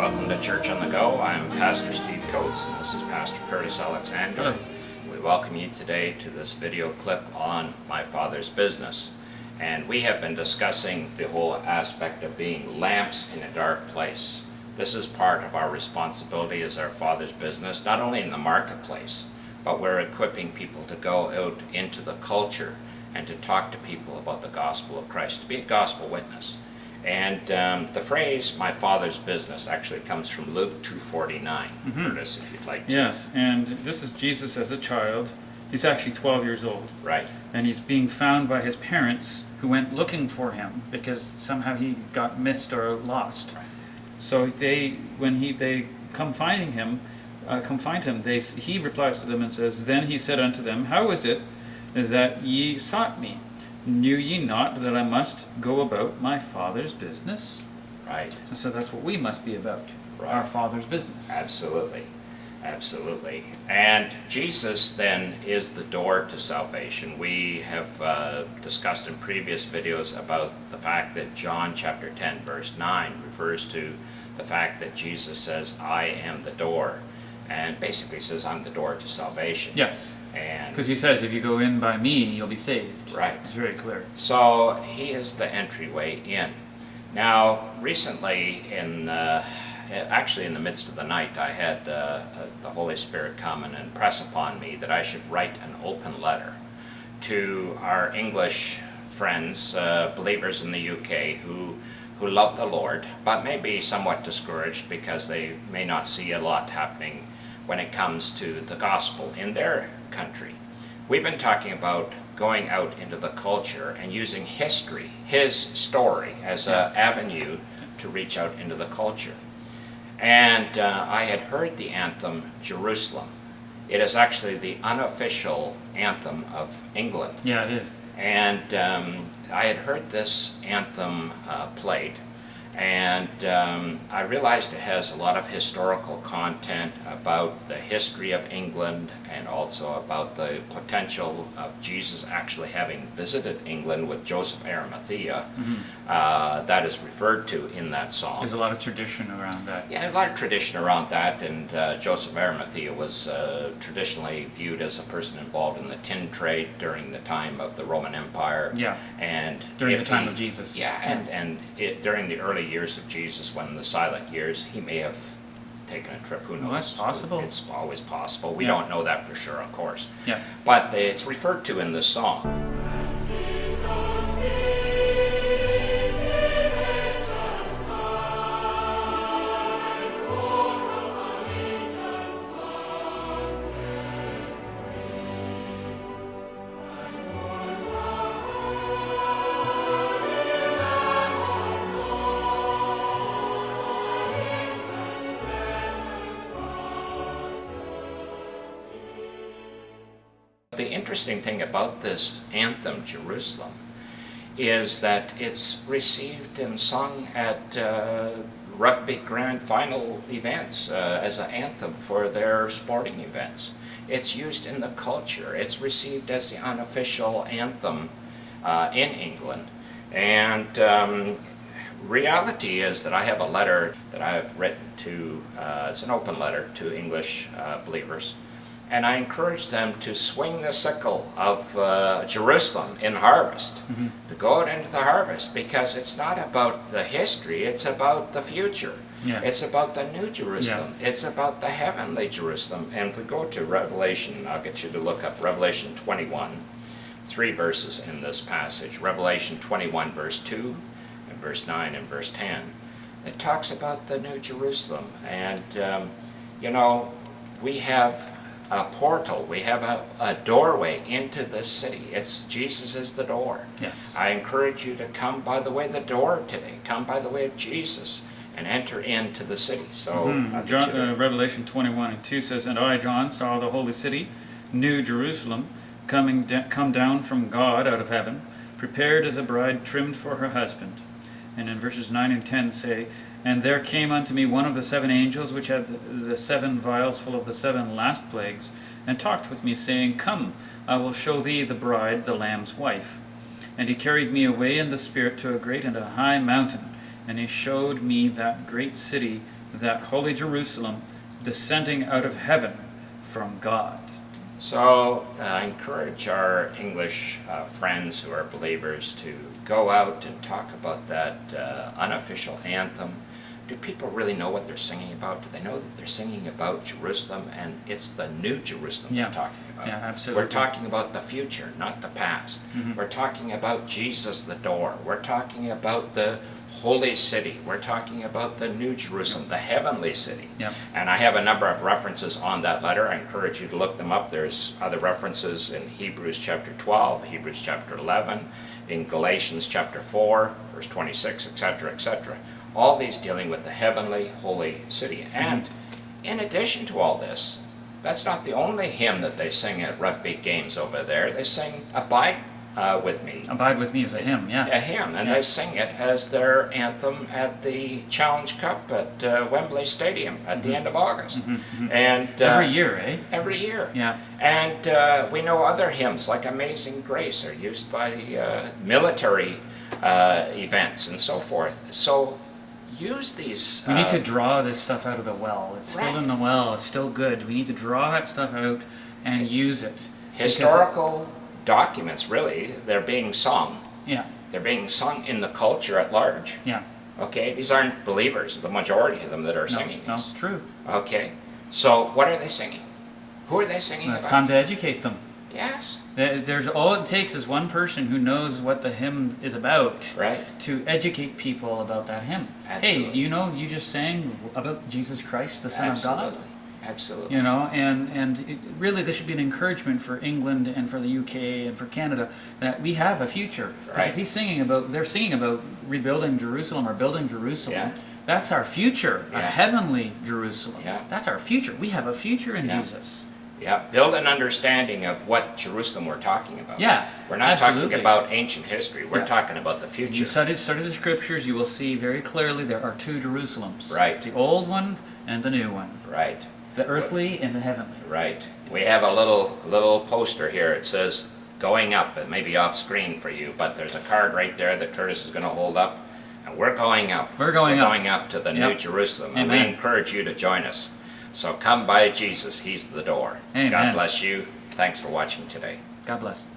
Welcome to Church on the Go. I'm Pastor Steve Coates, and this is Pastor Curtis Alexander. Hello. We welcome you today to this video clip on my Father's business. And we have been discussing the whole aspect of being lamps in a dark place. This is part of our responsibility as our Father's business, not only in the marketplace, but we're equipping people to go out into the culture and to talk to people about the gospel of Christ, to be a gospel witness. And the phrase, my Father's business, actually comes from Luke 2:49. Curtis, if you'd like to. Yes, and this is Jesus as a child. He's actually 12 years old. Right. And he's being found by his parents who went looking for him because somehow he got missed or lost. Right. So they come find him, he replies to them and says, Then he said unto them, How is it that ye sought me? Knew ye not that I must go about my Father's business? Right. And so that's what we must be about, Right. our Father's business. Absolutely. Absolutely. And Jesus then is the door to salvation. We have discussed in previous videos about the fact that John chapter 10 verse 9 refers to the fact that Jesus says, I am the door, and basically says I'm the door to salvation. Yes. And Because he says, if you go in by me, you'll be saved. Right. It's very clear. So he is the entryway in. Now, recently, actually in the midst of the night, I had the Holy Spirit come and impress upon me that I should write an open letter to our English friends, believers in the UK who love the Lord, but may be somewhat discouraged because they may not see a lot happening when it comes to the gospel in their country. We've been talking about going out into the culture and using history, his story, as an avenue to reach out into the culture. And I had heard the anthem, Jerusalem. It is actually the unofficial anthem of England. Yeah, it is. And I had heard this anthem played, and I realized it has a lot of historical content about the history of England and also about the potential of Jesus actually having visited England with Joseph Arimathea. That is referred to in that song. There's a lot of tradition around that. Yeah, a lot of tradition around that, and Joseph Arimathea was traditionally viewed as a person involved in the tin trade during the time of the Roman Empire. Yeah. And During the time of Jesus. Yeah, and during the early years of Jesus, when in the silent years, he may have taken a trip. Who knows? Well, that's possible. It's always possible. We Yeah. don't know that for sure, of course. Yeah. But it's referred to in this song. The interesting thing about this anthem, Jerusalem, is that it's received and sung at rugby grand final events as an anthem for their sporting events. It's used in the culture. It's received as the unofficial anthem in England. And reality is that I have a letter that I've written to, it's an open letter to English believers. And I encourage them to swing the sickle of Jerusalem in harvest, to go out into the harvest, because it's not about the history, it's about the future. Yeah. It's about the new Jerusalem. Yeah. It's about the heavenly Jerusalem. And if we go to Revelation, I'll get you to look up Revelation 21, 3 verses in this passage. Revelation 21, verse 2, and verse 9, and verse 10. It talks about the new Jerusalem. And, we have a portal, we have a doorway into this city. Jesus is the door. Yes. I encourage you to come by the way of the door today. Come by the way of Jesus and enter into the city. So Revelation 21:2 says, And I, John, saw the holy city, New Jerusalem, come down from God out of heaven, prepared as a bride trimmed for her husband. And in verses 9 and 10 say, And there came unto me one of the 7 angels, which had the 7 vials full of the 7 last plagues, and talked with me, saying, Come, I will show thee the bride, the Lamb's wife. And he carried me away in the Spirit to a great and a high mountain, and he showed me that great city, that holy Jerusalem, descending out of heaven from God. So I encourage our English friends who are believers to go out and talk about that unofficial anthem. Do people really know what they're singing about? Do they know that they're singing about Jerusalem, and it's the new Jerusalem Yeah. we're talking about? Yeah, absolutely. We're talking about the future, not the past. We're talking about Jesus the door. We're talking about the holy city. We're talking about the new Jerusalem, the heavenly city. Yep. And I have a number of references on that letter. I encourage you to look them up. There's other references in Hebrews chapter 12, Hebrews chapter 11, in Galatians chapter 4, verse 26, etc., etc. All these dealing with the heavenly, holy city. And in addition to all this, that's not the only hymn that they sing at rugby games over there. They sing Abide with Me. Abide with me is a hymn, yeah. A hymn, and Yeah. they sing it as their anthem at the Challenge Cup at Wembley Stadium at the end of August. And Every year, eh? Every year. Yeah. And we know other hymns like Amazing Grace are used by military events and so forth. So use these. We need to draw this stuff out of the well. It's still Right. in the well. It's still good. We need to draw that stuff out and use it. Historical documents, really, they're being sung. Yeah, They're being sung in the culture at large. yeah. Okay, these aren't believers, the majority of them that are No, singing no, these. it's true. Okay, so what are they singing? Who are they singing It's about? time to educate them. Yes, There's all it takes is one person who knows what the hymn is about right. to educate people about that hymn. Absolutely. Hey, you just sang about Jesus Christ, the Son of God. Absolutely. Absolutely. You know, and really this should be an encouragement for England and for the UK and for Canada that we have a future. Right. Because they're singing about rebuilding Jerusalem or building Jerusalem. Yeah. That's our future, a Yeah. heavenly Jerusalem. Yeah. That's our future. We have a future in Yeah. Jesus. Yeah, build an understanding of what Jerusalem we're talking about. Yeah, We're not absolutely. talking about ancient history. We're Yeah. talking about the If you future. study the scriptures, you will see very clearly there are two Jerusalems. Right. The old one and the new one. Right, The earthly and the heavenly. right. We have a little poster here. It says going up. It may be off screen for you, but there's a card right there that Curtis is going to hold up. And we're going up. We're going up. We're going up to the New Yep. Jerusalem. And we Amen. encourage you to join us. So come by Jesus. He's the door. Amen. God bless you. Thanks for watching today. God bless.